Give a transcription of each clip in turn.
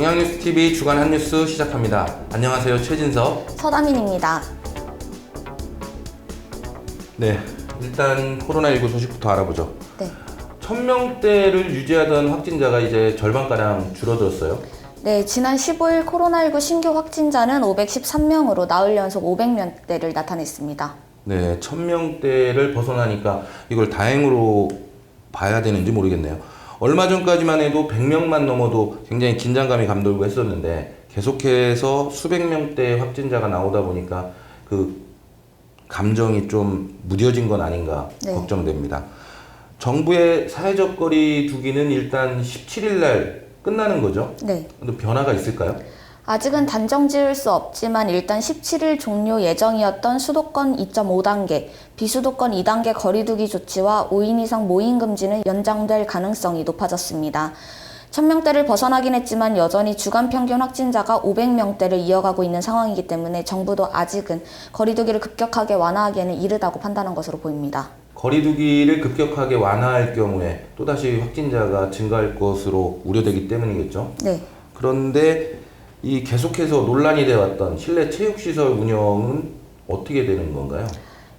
동양뉴스TV 주간 한뉴스 시작합니다. 안녕하세요. 최진석, 서다민입니다. 네, 일단 코로나19 소식부터 알아보죠. 네. 1000명대를 유지하던 확진자가 이제 절반가량 줄어들었어요. 네, 지난 15일 코로나19 신규 확진자는 513명으로 나흘 연속 500명대를 나타냈습니다. 네, 1000명대를 벗어나니까 이걸 다행으로 봐야 되는지 모르겠네요. 얼마 전까지만 해도 100명만 넘어도 굉장히 긴장감이 감돌고 했었는데 계속해서 수백 명대 확진자가 나오다 보니까 그 감정이 좀 무뎌진 건 아닌가 걱정됩니다. 정부의 사회적 거리 두기는 일단 17일 날 끝나는 거죠? 네. 근데 변화가 있을까요? 아직은 단정 지을 수 없지만 일단 17일 종료 예정이었던 수도권 2.5단계, 비수도권 2단계 거리두기 조치와 5인 이상 모임 금지는 연장될 가능성이 높아졌습니다. 1000명대를 벗어나긴 했지만 여전히 주간 평균 확진자가 500명대를 이어가고 있는 상황이기 때문에 정부도 아직은 거리두기를 급격하게 완화하기에는 이르다고 판단한 것으로 보입니다. 거리두기를 급격하게 완화할 경우에 또다시 확진자가 증가할 것으로 우려되기 때문이겠죠? 네. 그런데 이 계속해서 논란이 되어왔던 실내 체육시설 운영은 어떻게 되는 건가요?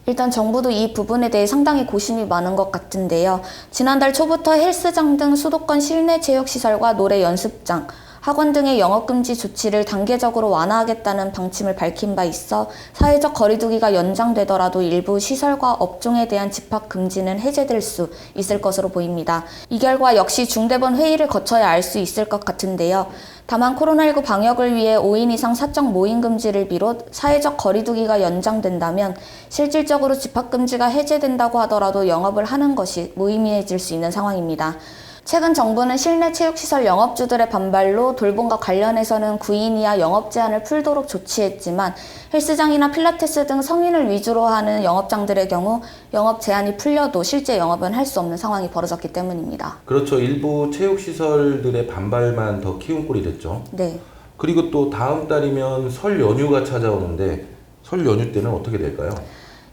일단 정부도 이 부분에 대해 상당히 고심이 많은 것 같은데요. 지난달 초부터 헬스장 등 수도권 실내 체육시설과 노래 연습장, 학원 등의 영업금지 조치를 단계적으로 완화하겠다는 방침을 밝힌 바 있어 사회적 거리두기가 연장되더라도 일부 시설과 업종에 대한 집합금지는 해제될 수 있을 것으로 보입니다. 이 결과 역시 중대본 회의를 거쳐야 알 수 있을 것 같은데요. 다만 코로나19 방역을 위해 5인 이상 사적 모임 금지를 비롯 사회적 거리두기가 연장된다면 실질적으로 집합금지가 해제된다고 하더라도 영업을 하는 것이 무의미해질 수 있는 상황입니다. 최근 정부는 실내 체육시설 영업주들의 반발로 돌봄과 관련해서는 9인 이하 영업 제한을 풀도록 조치했지만 헬스장이나 필라테스 등 성인을 위주로 하는 영업장들의 경우 영업 제한이 풀려도 실제 영업은 할 수 없는 상황이 벌어졌기 때문입니다. 그렇죠. 일부 체육시설들의 반발만 더 키운 꼴이 됐죠. 네. 그리고 또 다음 달이면 설 연휴가 찾아오는데 설 연휴 때는 어떻게 될까요?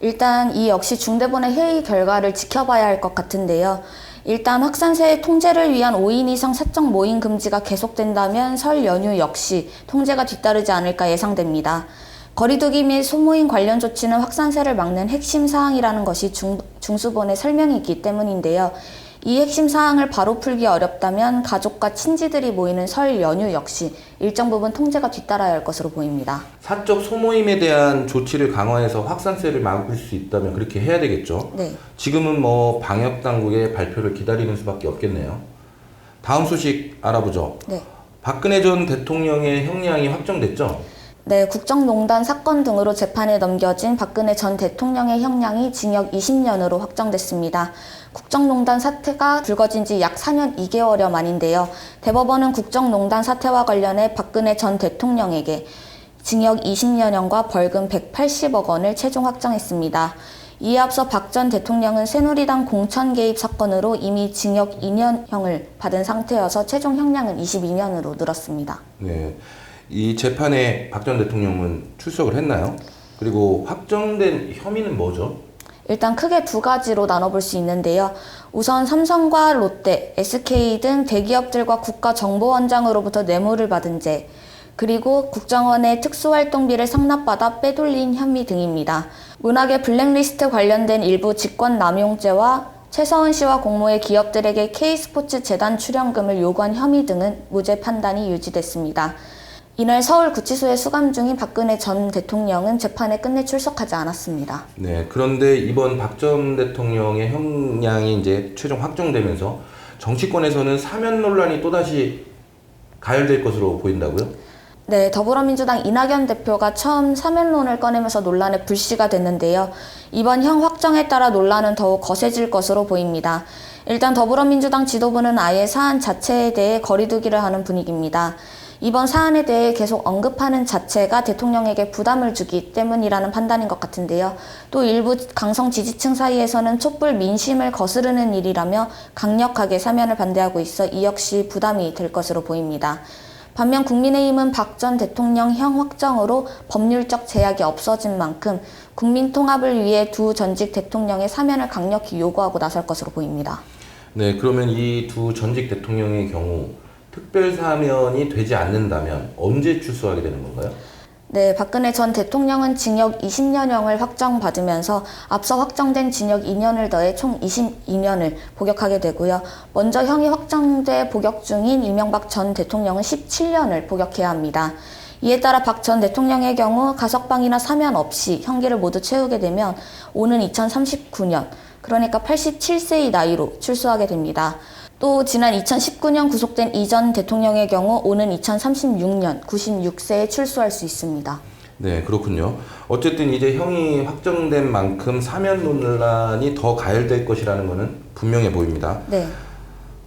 일단 이 역시 중대본의 회의 결과를 지켜봐야 할 것 같은데요. 일단 확산세 통제를 위한 5인 이상 사적 모임 금지가 계속된다면 설 연휴 역시 통제가 뒤따르지 않을까 예상됩니다. 거리두기 및 소모임 관련 조치는 확산세를 막는 핵심 사항이라는 것이 중수본의 설명이 있기 때문인데요. 이 핵심 사항을 바로 풀기 어렵다면 가족과 친지들이 모이는 설 연휴 역시 일정 부분 통제가 뒤따라야 할 것으로 보입니다. 사적 소모임에 대한 조치를 강화해서 확산세를 막을 수 있다면 그렇게 해야 되겠죠. 네. 지금은 뭐 방역 당국의 발표를 기다리는 수밖에 없겠네요. 다음 소식 알아보죠. 네. 박근혜 전 대통령의 형량이 확정됐죠? 네, 국정농단 사건 등으로 재판에 넘겨진 박근혜 전 대통령의 형량이 징역 20년으로 확정됐습니다. 국정농단 사태가 불거진 지 약 4년 2개월여 만인데요. 대법원은 국정농단 사태와 관련해 박근혜 전 대통령에게 징역 20년형과 벌금 180억 원을 최종 확정했습니다. 이에 앞서 박 전 대통령은 새누리당 공천 개입 사건으로 이미 징역 2년형을 받은 상태여서 최종 형량은 22년으로 늘었습니다. 네. 이 재판에 박 전 대통령은 출석을 했나요? 그리고 확정된 혐의는 뭐죠? 일단 크게 두 가지로 나눠볼 수 있는데요. 우선 삼성과 롯데, SK 등 대기업들과 국가정보원장으로부터 뇌물을 받은 죄, 그리고 국정원의 특수활동비를 상납받아 빼돌린 혐의 등입니다. 문학의 블랙리스트 관련된 일부 직권남용죄와 최서은 씨와 공모의 기업들에게 K스포츠 재단 출연금을 요구한 혐의 등은 무죄 판단이 유지됐습니다. 이날 서울구치소에 수감 중인 박근혜 전 대통령은 재판에 끝내 출석하지 않았습니다. 네, 그런데 이번 박 전 대통령의 형량이 이제 최종 확정되면서 정치권에서는 사면 논란이 또다시 가열될 것으로 보인다고요? 네, 더불어민주당 이낙연 대표가 처음 사면론을 꺼내면서 논란의 불씨가 됐는데요. 이번 형 확정에 따라 논란은 더욱 거세질 것으로 보입니다. 일단 더불어민주당 지도부는 아예 사안 자체에 대해 거리두기를 하는 분위기입니다. 이번 사안에 대해 계속 언급하는 자체가 대통령에게 부담을 주기 때문이라는 판단인 것 같은데요. 또 일부 강성 지지층 사이에서는 촛불 민심을 거스르는 일이라며 강력하게 사면을 반대하고 있어 이 역시 부담이 될 것으로 보입니다. 반면 국민의힘은 박 전 대통령 형 확정으로 법률적 제약이 없어진 만큼 국민 통합을 위해 두 전직 대통령의 사면을 강력히 요구하고 나설 것으로 보입니다. 네, 그러면 이 두 전직 대통령의 경우 특별 사면이 되지 않는다면 언제 출소하게 되는 건가요? 네, 박근혜 전 대통령은 징역 20년형을 확정받으면서 앞서 확정된 징역 2년을 더해 총 22년을 복역하게 되고요. 먼저 형이 확정돼 복역 중인 이명박 전 대통령은 17년을 복역해야 합니다. 이에 따라 박 전 대통령의 경우 가석방이나 사면 없이 형기를 모두 채우게 되면 오는 2039년, 그러니까 87세의 나이로 출소하게 됩니다. 또 지난 2019년 구속된 이 전 대통령의 경우 오는 2036년 96세에 출소할 수 있습니다. 네, 그렇군요. 어쨌든 이제 형이 확정된 만큼 사면 논란이 더 가열될 것이라는 것은 분명해 보입니다. 네.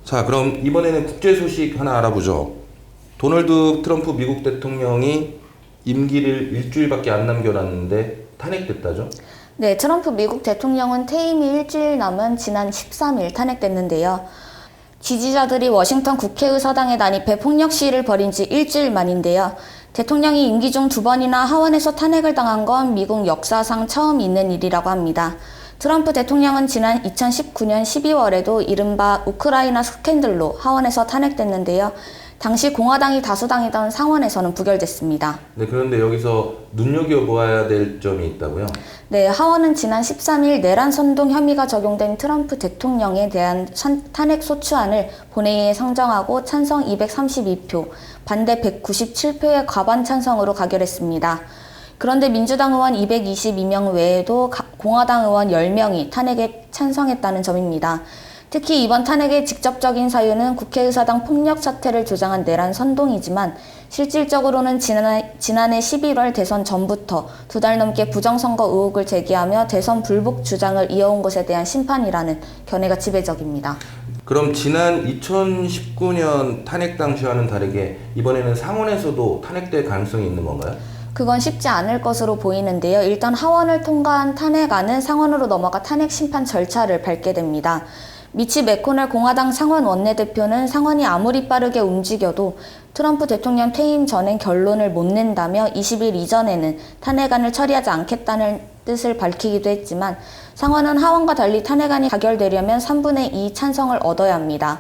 자, 그럼 이번에는 국제 소식 하나 알아보죠. 도널드 트럼프 미국 대통령이 임기를 일주일밖에 안 남겨놨는데 탄핵됐다죠? 네, 트럼프 미국 대통령은 퇴임이 일주일 남은 지난 13일 탄핵됐는데요. 지지자들이 워싱턴 국회의사당에 난입해 폭력 시위를 벌인 지 일주일 만인데요. 대통령이 임기 중 2번이나 하원에서 탄핵을 당한 건 미국 역사상 처음 있는 일이라고 합니다. 트럼프 대통령은 지난 2019년 12월에도 이른바 우크라이나 스캔들로 하원에서 탄핵됐는데요. 당시 공화당이 다수당이던 상원에서는 부결됐습니다. 네, 그런데 여기서 눈여겨보아야 될 점이 있다고요? 네, 하원은 지난 13일 내란 선동 혐의가 적용된 트럼프 대통령에 대한 탄핵 소추안을 본회의에 상정하고 찬성 232표, 반대 197표의 과반 찬성으로 가결했습니다. 그런데 민주당 의원 222명 외에도 공화당 의원 10명이 탄핵에 찬성했다는 점입니다. 특히 이번 탄핵의 직접적인 사유는 국회의사당 폭력 사태를 조장한 내란 선동이지만 실질적으로는 지난해 11월 대선 전부터 2달 넘게 부정선거 의혹을 제기하며 대선 불복 주장을 이어온 것에 대한 심판이라는 견해가 지배적입니다. 그럼 지난 2019년 탄핵 당시와는 다르게 이번에는 상원에서도 탄핵될 가능성이 있는 건가요? 그건 쉽지 않을 것으로 보이는데요. 일단 하원을 통과한 탄핵안은 상원으로 넘어가 탄핵 심판 절차를 밟게 됩니다. 미치 매코넬 공화당 상원 원내대표는 상원이 아무리 빠르게 움직여도 트럼프 대통령 퇴임 전엔 결론을 못 낸다며 20일 이전에는 탄핵안을 처리하지 않겠다는 뜻을 밝히기도 했지만 상원은 하원과 달리 탄핵안이 가결되려면 3분의 2 찬성을 얻어야 합니다.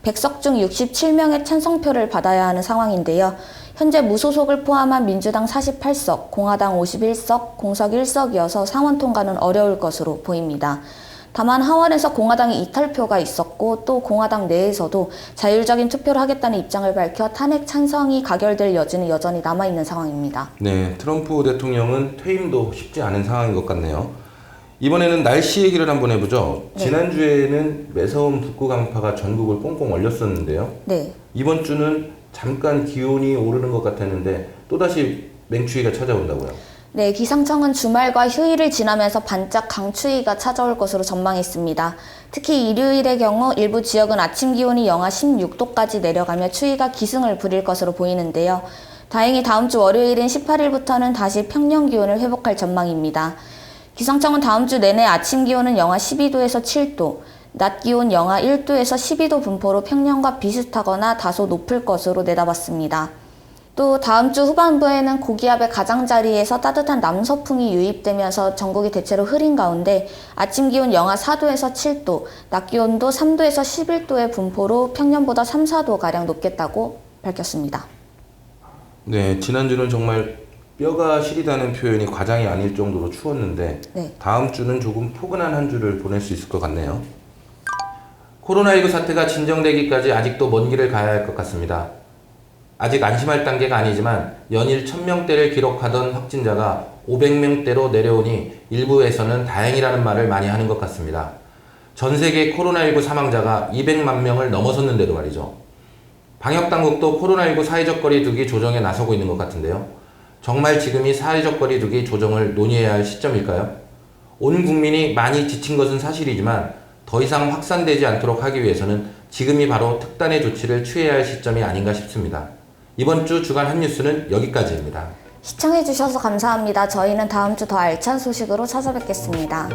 100석 중 67명의 찬성표를 받아야 하는 상황인데요. 현재 무소속을 포함한 민주당 48석, 공화당 51석, 공석 1석이어서 상원 통과는 어려울 것으로 보입니다. 다만 하원에서 공화당의 이탈표가 있었고 또 공화당 내에서도 자율적인 투표를 하겠다는 입장을 밝혀 탄핵 찬성이 가결될 여지는 여전히 남아있는 상황입니다. 네, 트럼프 대통령은 퇴임도 쉽지 않은 상황인 것 같네요. 이번에는 날씨 얘기를 한번 해보죠. 네. 지난주에는 매서운 북구 강파가 전국을 꽁꽁 얼렸었는데요. 네. 이번 주는 잠깐 기온이 오르는 것 같았는데 또다시 맹추위가 찾아온다고요. 네, 기상청은 주말과 휴일을 지나면서 반짝 강추위가 찾아올 것으로 전망했습니다. 특히 일요일의 경우 일부 지역은 아침 기온이 영하 16도까지 내려가며 추위가 기승을 부릴 것으로 보이는데요. 다행히 다음 주 월요일인 18일부터는 다시 평년 기온을 회복할 전망입니다. 기상청은 다음 주 내내 아침 기온은 영하 12도에서 7도, 낮 기온 영하 1도에서 12도 분포로 평년과 비슷하거나 다소 높을 것으로 내다봤습니다. 또 다음 주 후반부에는 고기압의 가장자리에서 따뜻한 남서풍이 유입되면서 전국이 대체로 흐린 가운데 아침 기온 영하 4도에서 7도, 낮 기온도 3도에서 11도의 분포로 평년보다 3, 4도가량 높겠다고 밝혔습니다. 네, 지난주는 정말 뼈가 시리다는 표현이 과장이 아닐 정도로 추웠는데 네. 다음 주는 조금 포근한 한 주를 보낼 수 있을 것 같네요. 코로나19 사태가 진정되기까지 아직도 먼 길을 가야 할 것 같습니다. 아직 안심할 단계가 아니지만 연일 1000명대를 기록하던 확진자가 500명대로 내려오니 일부에서는 다행이라는 말을 많이 하는 것 같습니다. 전 세계 코로나19 사망자가 200만 명을 넘어섰는데도 말이죠. 방역당국도 코로나19 사회적 거리 두기 조정에 나서고 있는 것 같은데요. 정말 지금이 사회적 거리 두기 조정을 논의해야 할 시점일까요? 온 국민이 많이 지친 것은 사실이지만 더 이상 확산되지 않도록 하기 위해서는 지금이 바로 특단의 조치를 취해야 할 시점이 아닌가 싶습니다. 이번 주 주간 핫뉴스는 여기까지입니다. 시청해주셔서 감사합니다. 저희는 다음 주 더 알찬 소식으로 찾아뵙겠습니다.